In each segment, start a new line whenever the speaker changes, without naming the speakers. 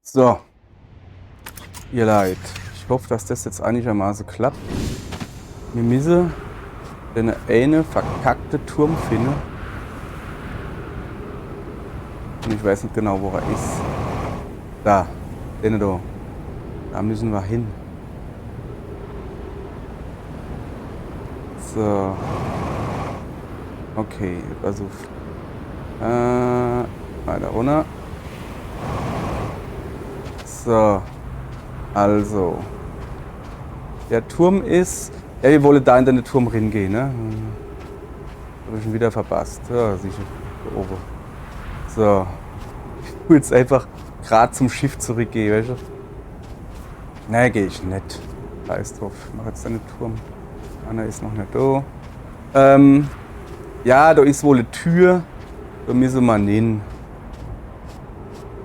So, ihr Leid. Ich hoffe, dass das jetzt einigermaßen klappt. Wir müssen den eine verkackte Turm finden. Und ich weiß nicht genau, wo er ist. Da, den da. Da müssen wir hin. So. Okay, also. Weiter runter. So. Also. Der Turm ist. Ja, wir wollen da in den Turm reingehen, ne? Hab ich schon wieder verpasst. Ja, sicher. Da oben. So. Ich will jetzt einfach gerade zum Schiff zurückgehen, weißt du? Ne, gehe ich nicht. Da ist drauf. Ich mach jetzt den Turm. Einer ist noch nicht da. Ja, da ist wohl eine Tür. Da müssen wir hin.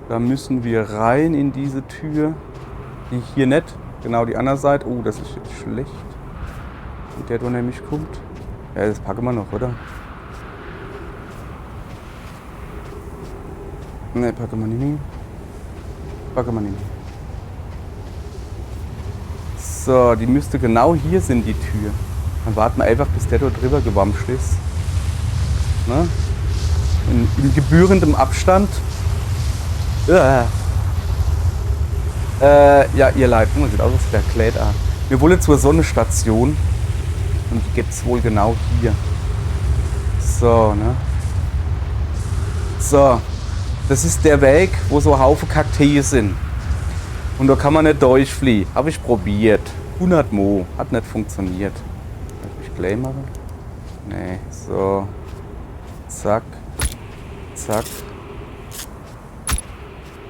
Da müssen wir rein in diese Tür. Die hier nicht. Genau die andere Seite. Oh, das ist jetzt schlecht. Und der da nämlich kommt. Ja, das packen wir noch, oder? Ne, packen wir nicht. Packen wir nicht. So, die müsste genau hier sind, die Tür. Dann warten wir einfach, bis der da drüber gewamscht ist. Ne? In gebührendem Abstand. Ja, ihr Leid, das sieht aus, als wäre Kläd an. Wir wollen zur Sonnenstation. Und die gibt es wohl genau hier. So, ne? So. Das ist der Weg, wo so ein Haufen Kakteen sind. Und da kann man nicht durchfliehen. Habe ich probiert. 100 Mo. Hat nicht funktioniert. Kann ich mich gleich machen? Nee. So. Zack. Zack.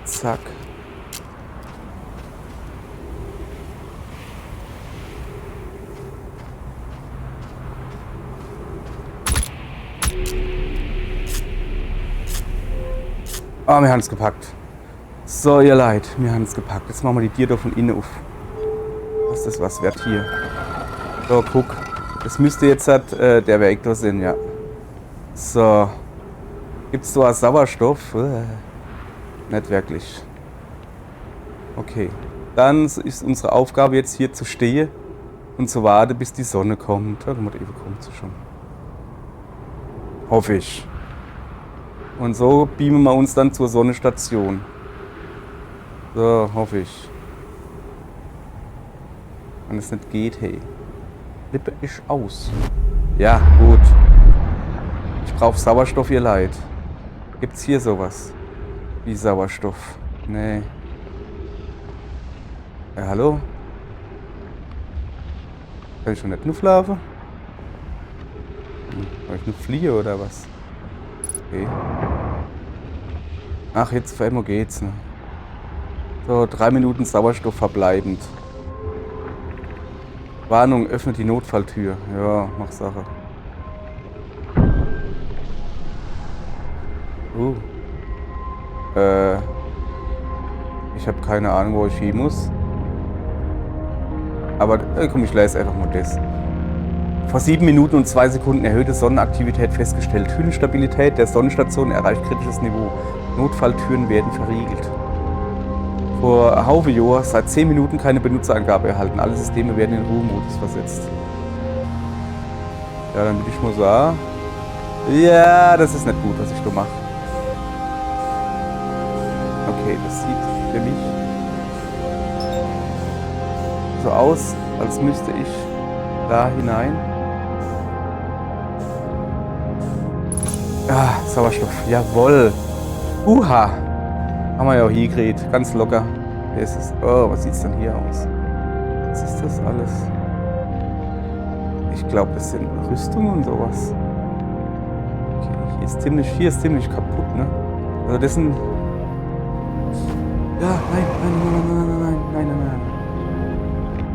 Zack. Ah, wir haben es gepackt. So, ihr Leid, wir haben es gepackt. Jetzt machen wir die Tiere da von innen auf. Was ist das was wert hier? So, guck. Das müsste jetzt halt, der Weg da sein, ja. So. Gibt's so einen Sauerstoff? Nicht wirklich. Okay. Dann ist unsere Aufgabe jetzt hier zu stehen und zu warten, bis die Sonne kommt. Ja, eben kommt sie schon. Hoffe ich. Und so beamen wir uns dann zur Sonnenstation. So, hoffe ich. Wenn es nicht geht, hey. Lippe ist aus. Ja, gut. Ich brauche Sauerstoff, ihr Leid. Gibt's hier sowas? Wie Sauerstoff? Nee. Ja, hallo? Kann ich schon nicht nur schlafen? Kann ich nur fliehen oder was? Okay. Ach, jetzt für einmal geht's, ne? So, 3 Minuten Sauerstoff verbleibend. Warnung, öffnet die Notfalltür. Ja, mach Sache. Ich habe keine Ahnung, wo ich hin muss. Aber komm, ich lese einfach mal das. Vor 7 Minuten und 2 Sekunden erhöhte Sonnenaktivität festgestellt. Hüllstabilität der Sonnenstation erreicht kritisches Niveau. Notfalltüren werden verriegelt. Vor Haufe Jahr seit 10 Minuten keine Benutzerangabe erhalten. Alle Systeme werden in Ruhemodus versetzt. Ja, dann würde ich mal sagen. Ja, das ist nicht gut, was ich da mache. Okay, das sieht für mich so aus, als müsste ich da hinein. Ah, Sauerstoff, jawohl. Uha. Haben wir ja auch hier gekriegt, ganz locker. Hier ist es. Oh, was sieht's denn hier aus? Was ist das alles? Ich glaube, das sind Rüstungen und sowas. Okay, hier ist ziemlich kaputt, ne? Also das sind. Ja, nein.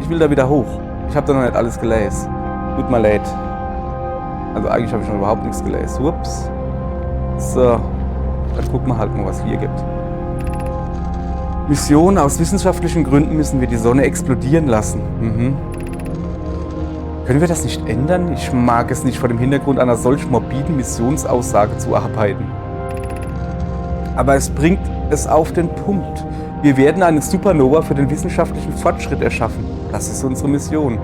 Ich will da wieder hoch. Ich habe da noch nicht alles gelesen. Tut mir leid. Also eigentlich habe ich noch überhaupt nichts gelesen. Ups. So. Dann gucken wir halt mal, was es hier gibt. Mission: Aus wissenschaftlichen Gründen müssen wir die Sonne explodieren lassen. Können wir das nicht ändern? Ich mag es nicht, vor dem Hintergrund einer solch morbiden Missionsaussage zu arbeiten. Aber es bringt es auf den Punkt. Wir werden eine Supernova für den wissenschaftlichen Fortschritt erschaffen. Das ist unsere Mission.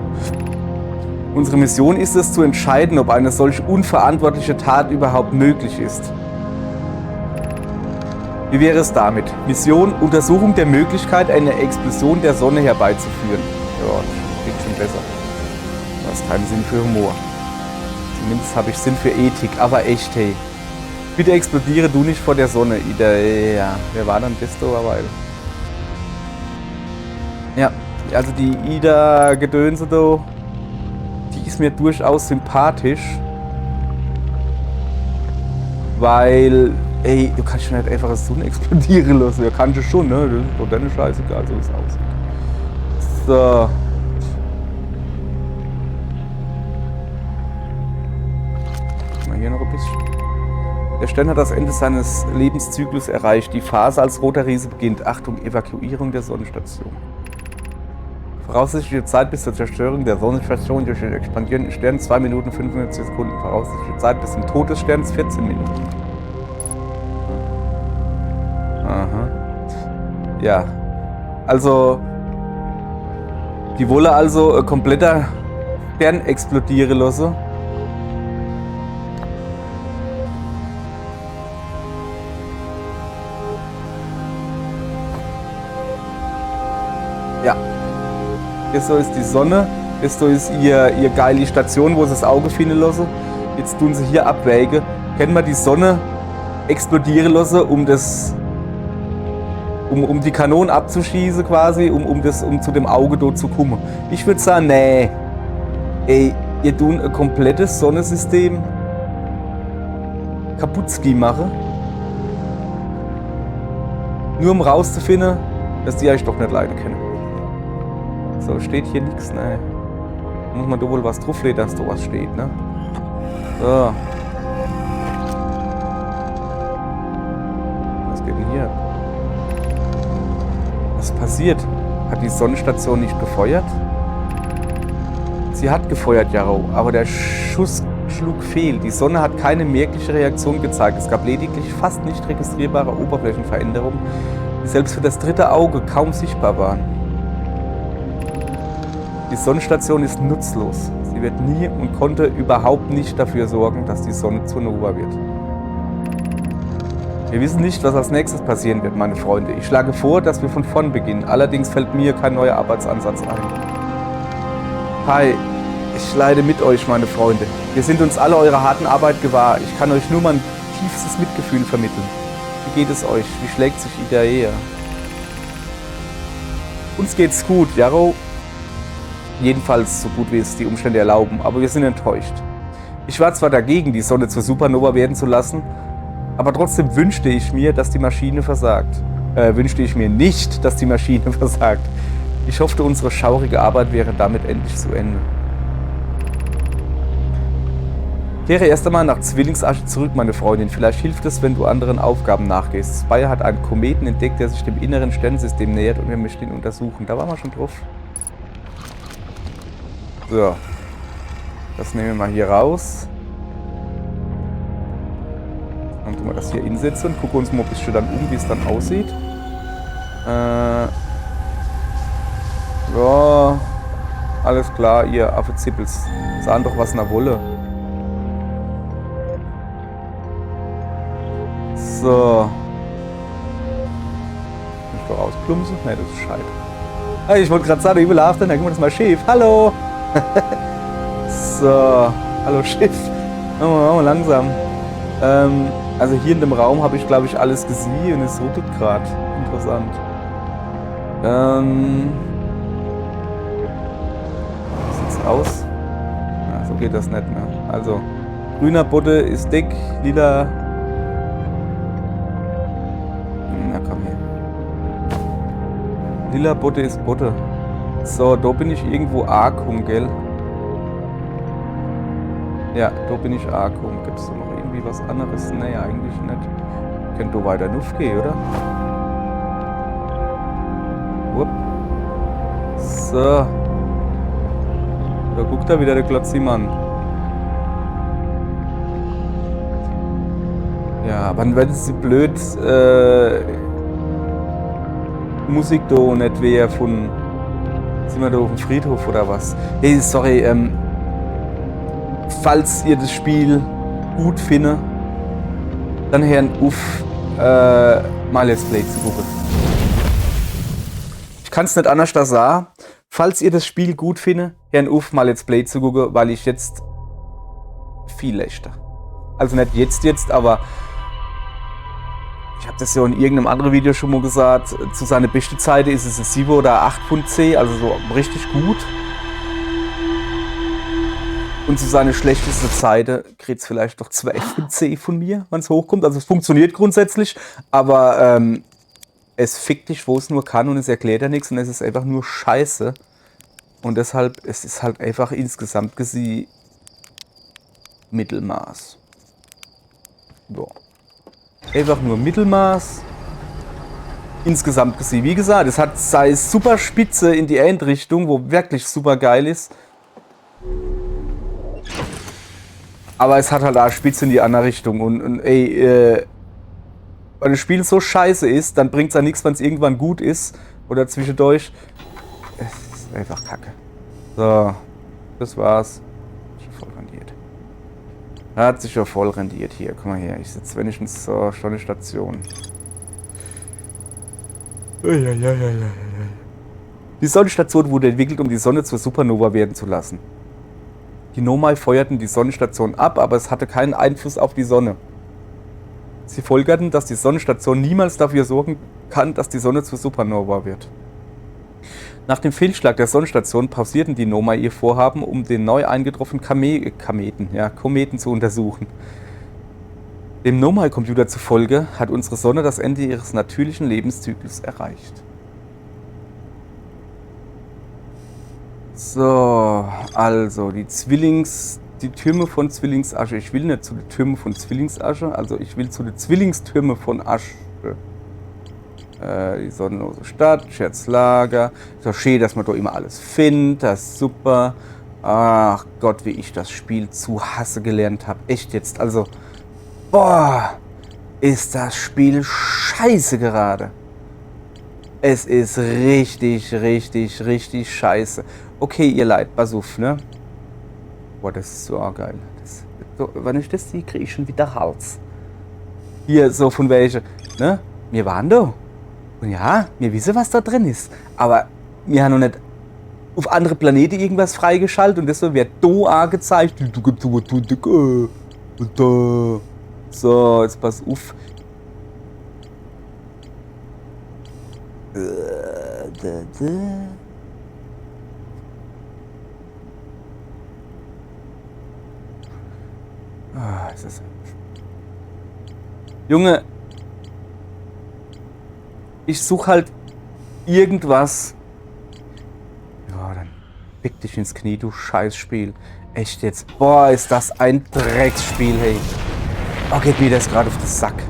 Unsere Mission ist es, zu entscheiden, ob eine solch unverantwortliche Tat überhaupt möglich ist. Wie wäre es damit? Mission: Untersuchung der Möglichkeit, eine Explosion der Sonne herbeizuführen. Ja, das klingt schon besser. Du hast keinen Sinn für Humor. Zumindest habe ich Sinn für Ethik, aber echt, hey. Bitte explodiere du nicht vor der Sonne, Ida. Ja, wer war dann das dabei? Ja, also die Ida-Gedönse da, die ist mir durchaus sympathisch. Weil, ey, du kannst schon nicht einfach eine Sonne explodieren lassen. Ja, kannst du schon, ne? Das ist doch deine Scheißegal, so wie es aussieht. So. Mal hier noch ein bisschen. Der Stern hat das Ende seines Lebenszyklus erreicht. Die Phase als roter Riese beginnt. Achtung, Evakuierung der Sonnenstation. Voraussichtliche Zeit bis zur Zerstörung der Sonnenstation durch den expandierenden Stern 2 Minuten 55 Sekunden. Voraussichtliche Zeit bis zum Tod des Sterns 14 Minuten. Aha. Ja. Also, die wolle also kompletter Stern explodieren lassen. Ja. Das so ist die Sonne. Das so ist ihr geile Station, wo sie das Auge finden lassen. Jetzt tun sie hier abwägen. Können wir die Sonne explodieren lassen, um die Kanonen abzuschießen quasi, um zu dem Auge dort zu kommen. Ich würde sagen, nee. Ey, ihr tun ein komplettes Sonnensystem kaputt machen. Nur um rauszufinden, dass die euch doch nicht leiden können. So, steht hier nichts, ne? Muss man da wohl was drauflegen, dass da was steht, ne? So. Was geht denn hier? Was passiert? Hat die Sonnenstation nicht gefeuert? Sie hat gefeuert, Jarrow, aber der Schuss schlug fehl. Die Sonne hat keine merkliche Reaktion gezeigt. Es gab lediglich fast nicht registrierbare Oberflächenveränderungen, die selbst für das dritte Auge kaum sichtbar waren. Die Sonnenstation ist nutzlos. Sie wird nie und konnte überhaupt nicht dafür sorgen, dass die Sonne zur Nova wird. Wir wissen nicht, was als nächstes passieren wird, meine Freunde. Ich schlage vor, dass wir von vorn beginnen. Allerdings fällt mir kein neuer Arbeitsansatz ein. Hi, ich leide mit euch, meine Freunde. Wir sind uns alle eurer harten Arbeit gewahr. Ich kann euch nur mein tiefstes Mitgefühl vermitteln. Wie geht es euch? Wie schlägt sich Ida her? Uns geht's gut, Jarrow. Jedenfalls so gut, wie es die Umstände erlauben, aber wir sind enttäuscht. Ich war zwar dagegen, die Sonne zur Supernova werden zu lassen, aber trotzdem wünschte ich mir, dass die Maschine versagt. Wünschte ich mir nicht, dass die Maschine versagt. Ich hoffte, unsere schaurige Arbeit wäre damit endlich zu Ende. Kehre erst einmal nach Zwillingsasche zurück, meine Freundin. Vielleicht hilft es, wenn du anderen Aufgaben nachgehst. Spire hat einen Kometen entdeckt, der sich dem inneren Sternensystem nähert und wir möchten ihn untersuchen. Da waren wir schon drauf. So, das nehmen wir mal hier raus. Dann tun wir das hier hinsetzen und gucken uns mal ein bisschen dann um, wie es dann aussieht. Ja, alles klar, ihr Affe-Zippels. Sahen doch was in der Wolle. So. Kann ich doch ausplumpsen? Ne, das ist Scheiße. Hey, ich wollte gerade sagen, ich will after, dann guck mal, das ist mal schief. Hallo! So, hallo Schiff. Machen wir mal langsam. Also hier in dem Raum habe ich, glaube ich, alles gesehen und es ruckelt gerade. Interessant. Wie sieht's aus? Ja, so geht das nicht mehr. Also, grüner Butte ist dick, lila. Na komm her. Lila Butte ist Butte. So, da bin ich irgendwo Arkum, gell? Ja, da bin ich Arkum. Gibt es da noch irgendwie was anderes? Nee, eigentlich nicht. Könnt du weiter Nuff gehen, oder? Wupp. So. Da guckt da wieder der Glotzimann. Ja, aber wenn es blöd Musik da und nicht wer von... Sind wir da auf dem Friedhof oder was? Hey, sorry, falls ihr das Spiel gut findet, dann hören auf, mal Let's Play zu gucken. Ich kann es nicht anders da sagen. Falls ihr das Spiel gut findet, hören auf, mal Let's Play zu gucken, weil ich jetzt viel leichter. Also nicht jetzt, aber ich habe das ja in irgendeinem anderen Video schon mal gesagt, zu seiner besten Zeit ist es ein 7 oder 8.C, also so richtig gut. Und zu seiner schlechtesten Zeit kriegt es vielleicht doch 12.C von mir, wenn es hochkommt. Also es funktioniert grundsätzlich, aber es fickt dich, wo es nur kann und es erklärt ja nichts und es ist einfach nur Scheiße. Und deshalb, es ist halt einfach insgesamt gesehen Mittelmaß. Ja. Einfach nur Mittelmaß. Insgesamt gesehen. Wie gesagt, es hat seine super Spitze in die Endrichtung, wo wirklich super geil ist. Aber es hat halt auch Spitze in die andere Richtung. Und ey, wenn das Spiel so scheiße ist, dann bringt es ja nichts, wenn es irgendwann gut ist. Oder zwischendurch. Es ist einfach Kacke. So, das war's. Schon voll rendiert. Hat sich ja voll rendiert hier. Guck mal her, ich sitze wenigstens zur Station. Die Sonnenstation wurde entwickelt, um die Sonne zur Supernova werden zu lassen. Die Nomai feuerten die Sonnenstation ab, aber es hatte keinen Einfluss auf die Sonne. Sie folgerten, dass die Sonnenstation niemals dafür sorgen kann, dass die Sonne zur Supernova wird. Nach dem Fehlschlag der Sonnenstation pausierten die Nomai ihr Vorhaben, um den neu eingetroffenen Kometen zu untersuchen. Dem Nomai-Computer zufolge hat unsere Sonne das Ende ihres natürlichen Lebenszyklus erreicht. So, also die Türme von Zwillingsasche. Ich will nicht zu den Türmen von Zwillingsasche, also ich will zu den Zwillingstürme von Asche. Die sonnenlose Stadt, Scherzlager. So schön, dass man da immer alles findet, das ist super. Ach Gott, wie ich das Spiel zu hasse gelernt habe. Echt jetzt, also, boah, ist das Spiel scheiße gerade. Es ist richtig scheiße. Okay, ihr Leid, pass auf, ne? Boah, das ist so geil. So, wenn ich das sehe, kriege ich schon wieder Hals. Hier, so von welche, ne? Wir waren da. Und ja, wir wissen, was da drin ist. Aber wir haben noch nicht auf andere Planeten irgendwas freigeschaltet und deshalb wird da gezeigt. So, jetzt pass auf. Ist das... Junge, ich suche halt irgendwas. Ja, dann fick dich ins Knie, du Scheißspiel. Echt jetzt. Boah, ist das ein Drecksspiel, hey. Oh, geht mir das gerade auf den Sack.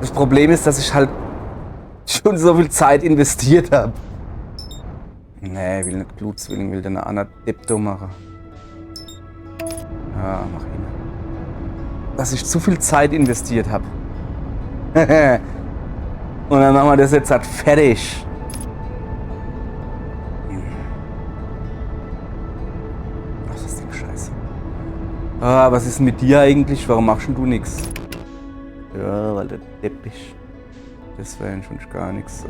Das Problem ist, dass ich halt schon so viel Zeit investiert habe. Nee, will nicht Blutzwilling, will den Anna Depto machen. Ja, mach ihn. Dass ich zu viel Zeit investiert habe. Und dann machen wir das jetzt halt fertig. Ach, das ist Ding scheiße. Ah, was ist denn mit dir eigentlich? Warum machst du nichts? Ja, weil der Depp bist. Das wäre schon gar nichts. So.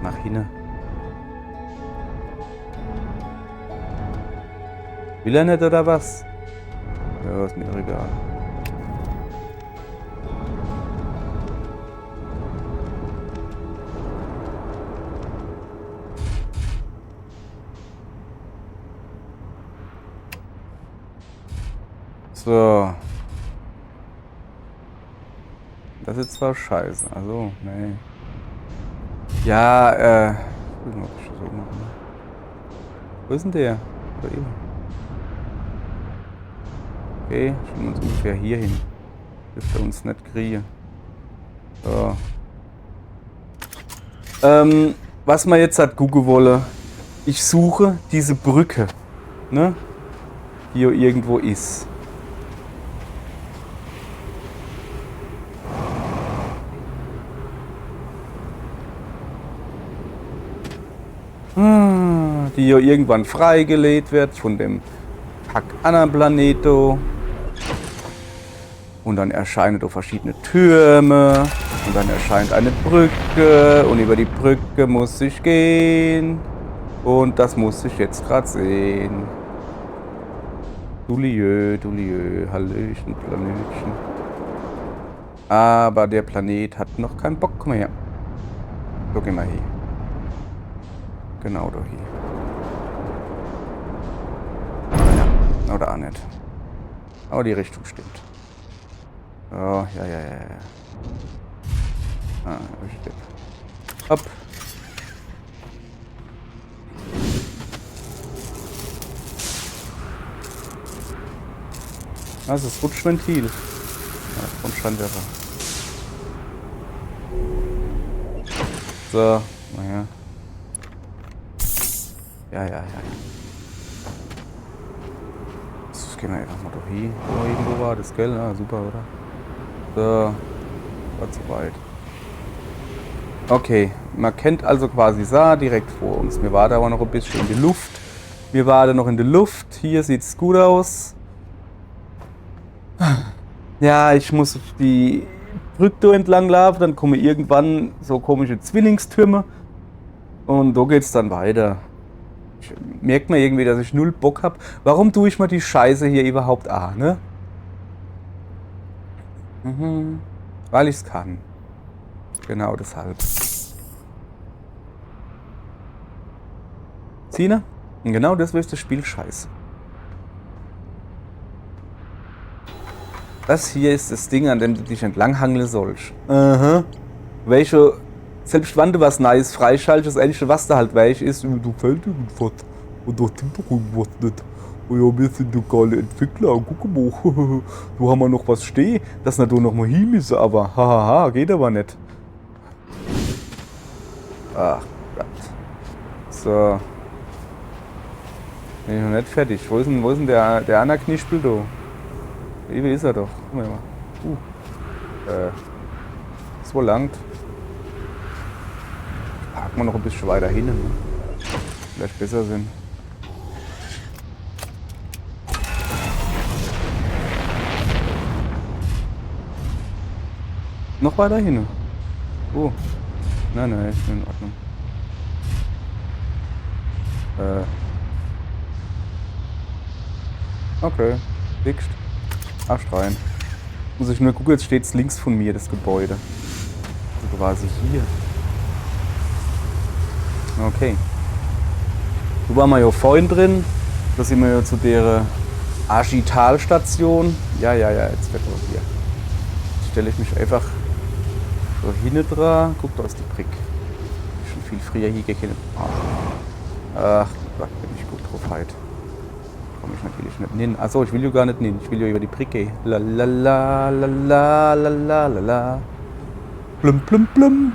Mach hin. Will er nicht oder was? Ja, ist mir doch egal. So. Das ist zwar scheiße. Also, nee. Ja, wo ist denn der? Da eben. Okay, schauen wir uns ungefähr hier hin. Dürfte uns nicht kriegen. So. Was man jetzt hat gucken wolle, ich suche diese Brücke, ne? Die hier irgendwo ist. Die ja irgendwann freigelegt wird von dem Pack anderen Planeto. Und dann erscheinen da verschiedene Türme. Und dann erscheint eine Brücke. Und über die Brücke muss ich gehen. Und das muss ich jetzt gerade sehen. Dulieu, Hallöchen, Planetchen. Aber der Planet hat noch keinen Bock mehr. So, gehen wir hier. Genau da hier. Ja, oder auch nicht. Aber die Richtung stimmt. Oh, ja. Stimmt. Hopp. Das ist das Rutschventil. Ja, und Scheinwerfer. So, naja. Ja. Das gehen wir einfach mal doch hier. Wo irgendwo war das, gell? Ah, super, oder? So. War zu weit. Okay, man kennt also quasi Saar direkt vor uns. Wir waren aber noch ein bisschen in die Luft. Hier sieht es gut aus. Ja, ich muss auf die Brücke entlang laufen, dann kommen irgendwann so komische Zwillingstürme. Und so geht's dann weiter. Ich merke mir irgendwie, dass ich null Bock habe. Warum tue ich mir die Scheiße hier überhaupt an, ne? Weil ich's kann. Genau deshalb. Zine? Und genau das ist das Spiel scheiße. Das hier ist das Ding, an dem du dich entlanghangeln sollst. Welche, selbst wenn du was Neues freischaltest, das Einzige, was da halt weich ist, du fällt irgendwas. Und da stimmt doch irgendwas nicht. Oh ja, wir sind lokale Entwickler, guck mal. Du haben wir noch was stehen, dass wir da noch mal hin müssen, aber hahaha, geht aber nicht. Ach Gott. So. Bin ich noch nicht fertig. Wo ist denn der andere Knispel da? Wie ist er doch? Guck mal. Das wohl langt. Parken wir noch ein bisschen weiter hin. Ne? Vielleicht besser sind. Noch weiter hin. Oh. Nein, ist in Ordnung. Okay. Fixed. Arsch rein. Muss ich nur gucken, jetzt steht es links von mir, das Gebäude. Also quasi hier. Okay. Du waren wir ja vorhin drin. Da sind wir ja zu der Agitalstation. Ja, jetzt wird man hier. Jetzt stelle ich mich einfach so hinten dran. Guck, da ist die Brick. Schon viel früher hier gekannt. Ach Gott, bin ich gut drauf heute. Komme ich natürlich nicht hin. Achso, ich will ja gar nicht hin. Ich will ja über die Brick gehen. Lalalala. Blum, blum, blum.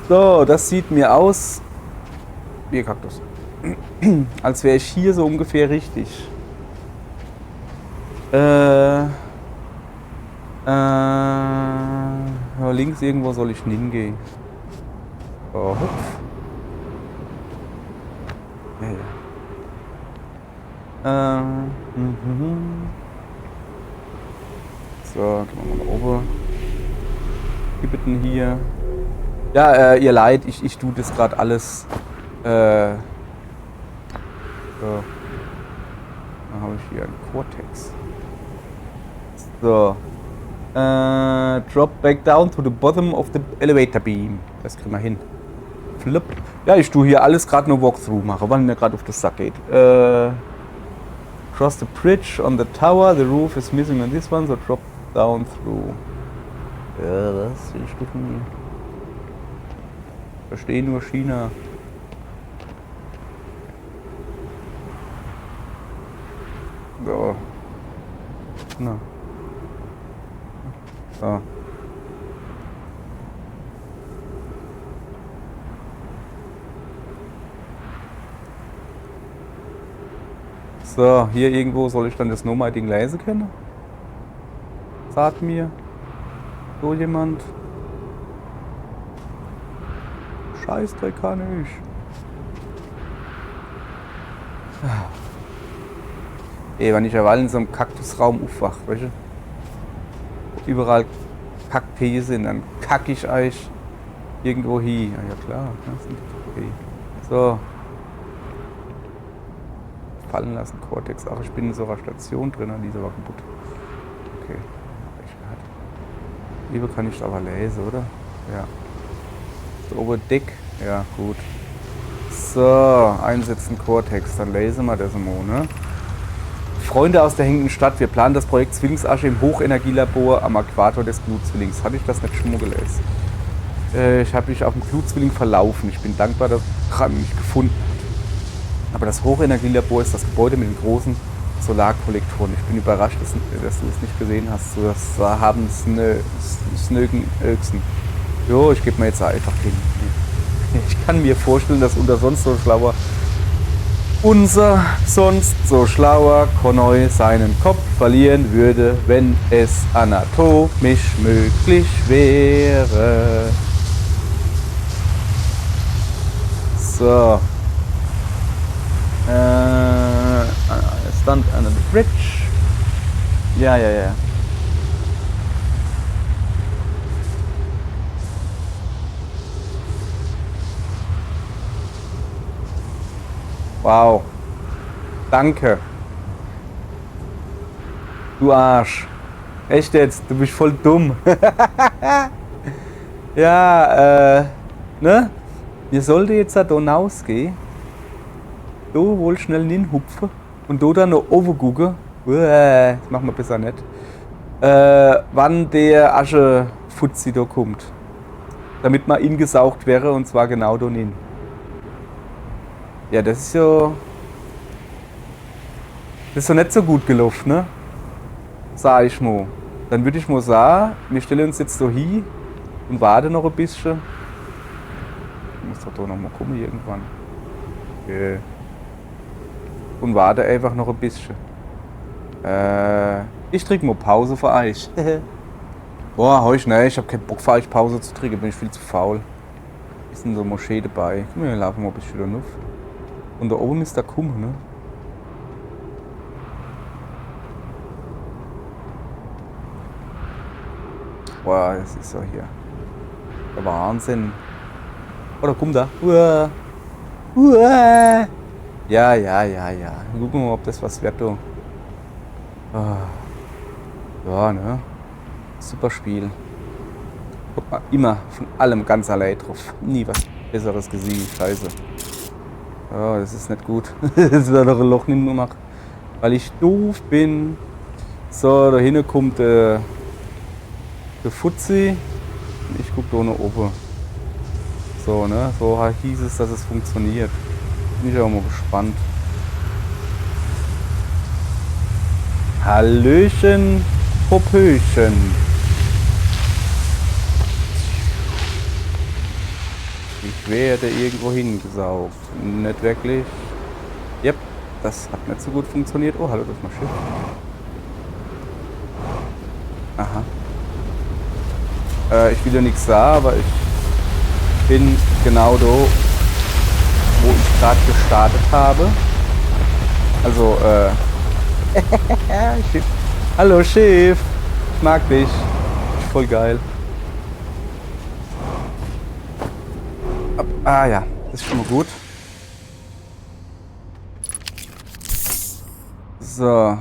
So, das sieht mir aus. Wie Kaktus. Als wäre ich hier so ungefähr richtig. Links irgendwo soll ich hingehen. Oh, hupf. Ja. So, gehen wir mal nach oben. Wie bitten hier. Ja, ihr Leid, ich tue das gerade alles. So. Dann habe ich hier einen Cortex. So. Drop back down to the bottom of the elevator beam. Das kriegen wir hin. Flip. Ja, ich tue hier alles gerade nur Walkthrough machen, weil mir gerade auf das Sack geht. Cross the bridge on the tower. The roof is missing on this one, so drop down through. Ja, was? Die Stufen. Verstehe nur China. So. Na. So. So, hier irgendwo soll ich dann das No-Mighting lesen können? Sagt mir so jemand. Scheißdreck kann ich. Ey, wenn ich ja in so einem Kaktusraum aufwache, weißt du? Wo überall Kakteen sind, dann kacke ich euch irgendwo hin. Ja klar, das sind okay. So. Fallen lassen, Cortex. Ach, ich bin in so einer Station drin, diese war kaputt. Okay. Liebe kann ich aber lesen, oder? Ja. Das Oberdeck. Ja, gut. So, einsetzen Cortex. Dann lesen wir das mal, ne? Freunde aus der hängenden Stadt, wir planen das Projekt Zwillingsasche im Hochenergielabor am Äquator des Blutzwillings. Hatte ich das nicht schon mal gelesen? Ich habe mich auf dem Blutzwilling verlaufen. Ich bin dankbar, dass Kram mich gefunden hat. Aber das Hochenergielabor ist das Gebäude mit den großen Solarkollektoren. Ich bin überrascht, dass du es nicht gesehen hast. So, das haben Snögen Öksen. Jo, ich gebe mir jetzt einfach hin. Ich kann mir vorstellen, dass unser sonst so schlauer Konoi seinen Kopf verlieren würde, wenn es anatomisch möglich wäre. So. Stand under the bridge. Ja. Wow. Danke. Du Arsch. Echt jetzt? Du bist voll dumm. Ja, ne? Wir sollten jetzt da hinausgehen. Du wohl schnell hinhupfen und du dann noch overgucken. Das machen wir besser nicht. Wann der Aschefutzi da kommt. Damit man ingesaugt wäre und zwar genau da hin. Ja, das ist ja. Das ist ja nicht so gut gelaufen, ne? Sag ich mal. Dann würde ich mal sagen, wir stellen uns jetzt so hin und warten noch ein bisschen. Ich muss doch da noch mal kommen irgendwann. Okay. Und warte einfach noch ein bisschen. Ich trinke mal Pause für euch. Boah, heute ne, ich habe keinen Bock für euch Pause zu trinken, bin ich viel zu faul. Ist in so eine Moschee dabei. Guck mal, wir laufen mal ein bisschen da rauf. Und da oben ist der Kumm, ne? Boah, das ist so hier. Der Wahnsinn. Oh, da kommt er. Uah. Uah. Ja. Gucken wir mal, ob das was wird, du. Ja, ne? Super Spiel. Guck mal, immer von allem ganz allein drauf. Nie was Besseres gesehen. Scheiße. Oh, das ist nicht gut. Das wird doch ein Loch nicht gemacht. Weil ich doof bin. So, da hinten kommt der Fuzzi. Und ich guck da nach oben. So, ne? So hieß es, dass es funktioniert. Bin ich auch mal gespannt. Hallöchen, Popöchen. Ich werde irgendwo hingesaugt. Nicht wirklich. Yep, das hat nicht so gut funktioniert. Oh, hallo, das ist mein Schiff. Aha. Ich will ja nichts sagen, aber ich bin genau da, wo ich gerade gestartet habe. Also, Schiff. Hallo Schiff, ich mag dich. Ist voll geil. Ja, das ist schon mal gut. So.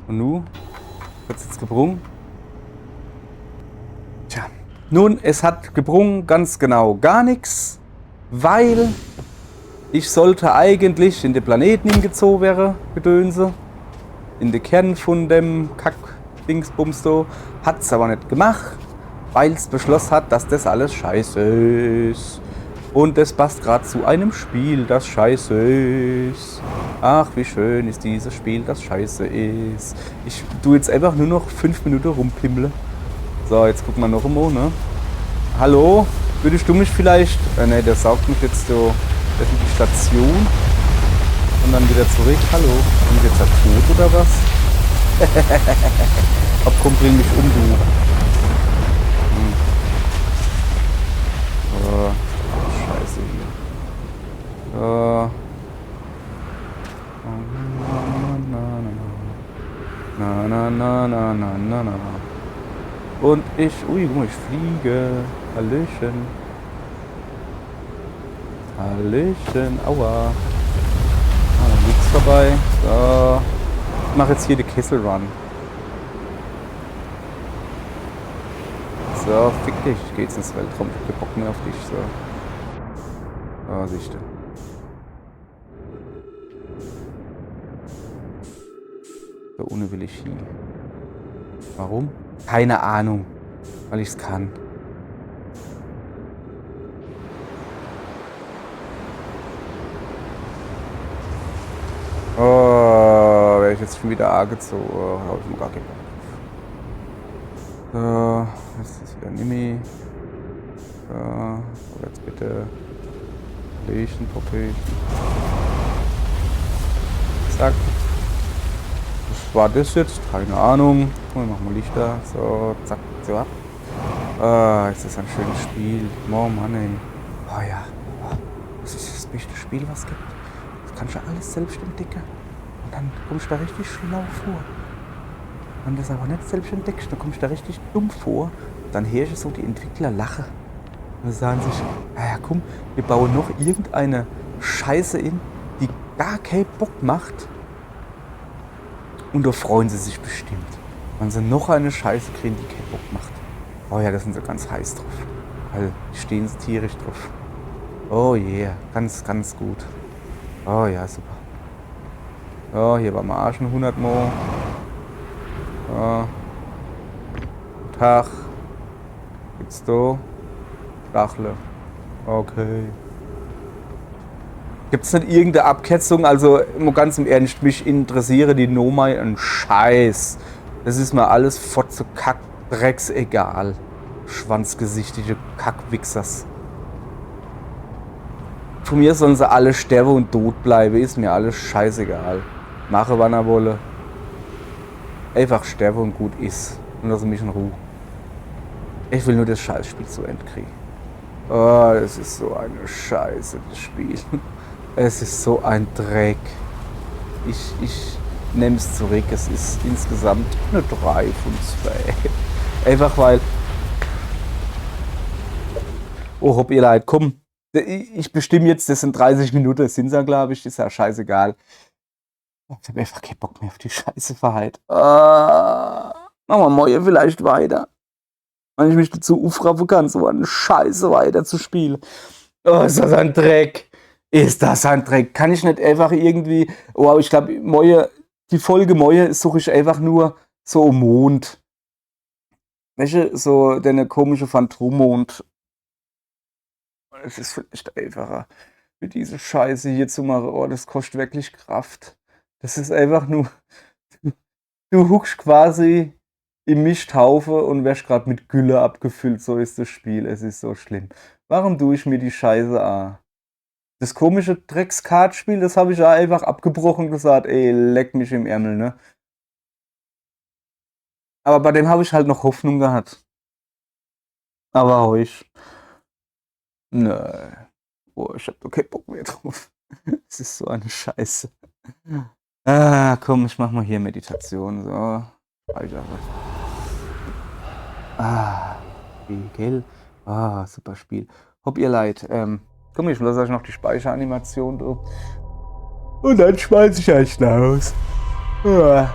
Und nu? Hat's jetzt gebrungen? Tja. Nun, es hat gebrungen, ganz genau gar nichts, weil ich sollte eigentlich in den Planeten hingezogen werden, Gedönse. In den Kern von dem Kack-Dingsbums da. Hat's aber nicht gemacht, weil es beschlossen hat, dass das alles scheiße ist. Und das passt gerade zu einem Spiel, das scheiße ist. Ach, wie schön ist dieses Spiel, das scheiße ist. Ich tue jetzt einfach nur noch 5 Minuten rumpimmeln. So, jetzt gucken wir noch einmal, ne? Hallo? Würdest du mich vielleicht... ne, der saugt mich jetzt so... Das ist die Station. Und dann wieder zurück. Hallo? Bin ich jetzt da tot oder was? Ab komm, bring mich um, du. Oh, scheiße hier. na, na, na, na, na. Und ich, ui, guck mal, ich fliege. Hallöchen. Hallöchen, aua. Ah, nichts vorbei. So. Ich mache jetzt hier die Kessel-Run. So, fick dich. Ich geh jetzt ins Weltraum. Ich hab keinen Bock mehr auf dich. So. Oh, siehst du. Da ohne will ich hin. Warum? Keine Ahnung. Weil ich es kann. Oh, wäre ich jetzt schon wieder arg gezogen. Oh, hab ich mir gar keinen Bock. So, jetzt ist wieder Nimi. So, jetzt bitte. Popöchen, Popöchen. Zack. Was war das jetzt? Keine Ahnung. Wir machen mal Lichter. So, zack, so ab. Ah, ist das ein schönes Spiel. Oh Mann, ey. Oh ja. Oh, das ist das beste Spiel, was es gibt. Das kannst du alles selbst entdecken. Und dann kommst du da richtig schlau vor. Wenn du das aber nicht selbst entdeckst, dann kommst du da richtig dumm vor. Dann hörst du so die Entwickler lachen. Und dann sagen sich, ja komm, wir bauen noch irgendeine Scheiße in, die gar keinen Bock macht. Und da freuen sie sich bestimmt. Wenn sie noch eine Scheiße kriegen, die keinen Bock macht. Oh ja, da sind sie ganz heiß drauf. Weil die stehen sie tierisch drauf. Oh yeah, ganz, ganz gut. Oh ja, super. Oh, hier beim Arschen 100 Mo. Oh. Tag. Gibt's da? Stachle. Okay. Gibt's nicht irgendeine Abkürzung? Also, ganz im Ernst, mich interessiere die Nomai ein Scheiß. Das ist mir alles fotze Kack, Drecks egal. Schwanzgesichtige Kackwichsers. Von mir sollen sie alle sterben und tot bleiben, ist mir alles scheißegal. Mache, wann er wolle. Einfach sterbe und gut ist. Und lasse mich in Ruhe. Ich will nur das Scheißspiel zu Ende kriegen. Oh, das ist so eine Scheiße, das Spiel. Es ist so ein Dreck. Ich nehme es zurück. Es ist insgesamt eine 3 von 2. Einfach weil... Oh, hopp, ihr Leid, komm. Ich bestimme jetzt, das sind 30 Minuten, das sind ja, glaube ich, ist ja scheißegal. Ich habe einfach keinen Bock mehr auf die Scheiße verheilt. Machen wir morgen vielleicht weiter. Wenn ich mich dazu aufraffen kann, so eine Scheiße weiter zu spielen. Oh, ist das ein Dreck. Ist das ein Dreck. Kann ich nicht einfach irgendwie... Oh, ich glaube, die Folge morgen suche ich einfach nur so Mond. Welche? So der komische Phantommond. Es ist vielleicht einfacher, mit diese Scheiße hier zu machen. Oh, das kostet wirklich Kraft. Das ist einfach nur... Du huckst quasi im Misthaufe und wärst gerade mit Gülle abgefüllt. So ist das Spiel. Es ist so schlimm. Warum tue ich mir die Scheiße an? Das komische Drecks-Kartspiel, das habe ich ja einfach abgebrochen und gesagt, ey, leck mich im Ärmel, ne? Aber bei dem habe ich halt noch Hoffnung gehabt. Aber euch... Nö. Oh, ich hab doch keinen Bock mehr drauf. Es ist so eine Scheiße. Ah, komm, ich mach mal hier Meditation. So. Alter. Ah, gell? Ah, super Spiel. Hopp ihr Leid. Komm, ich lasse euch noch die Speicheranimation drauf. Und dann schmeiß ich euch raus. Ah.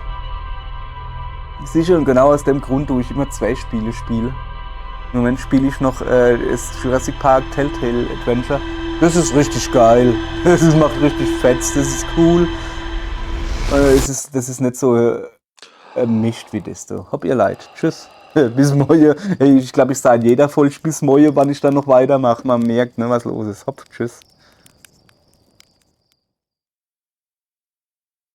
Sicher und genau aus dem Grund, wo ich immer 2 Spiele spiele. Im Moment spiele ich noch das Jurassic Park Telltale Adventure. Das ist richtig geil. Das macht richtig fetz. Das ist cool. Das ist nicht so mischt wie das da. Hab ihr Leid. Tschüss. Bis morgen. Hey, ich glaube, ich sage in jeder Folge bis morgen, wann ich dann noch weitermache. Man merkt, ne, was los ist. Hopp, tschüss.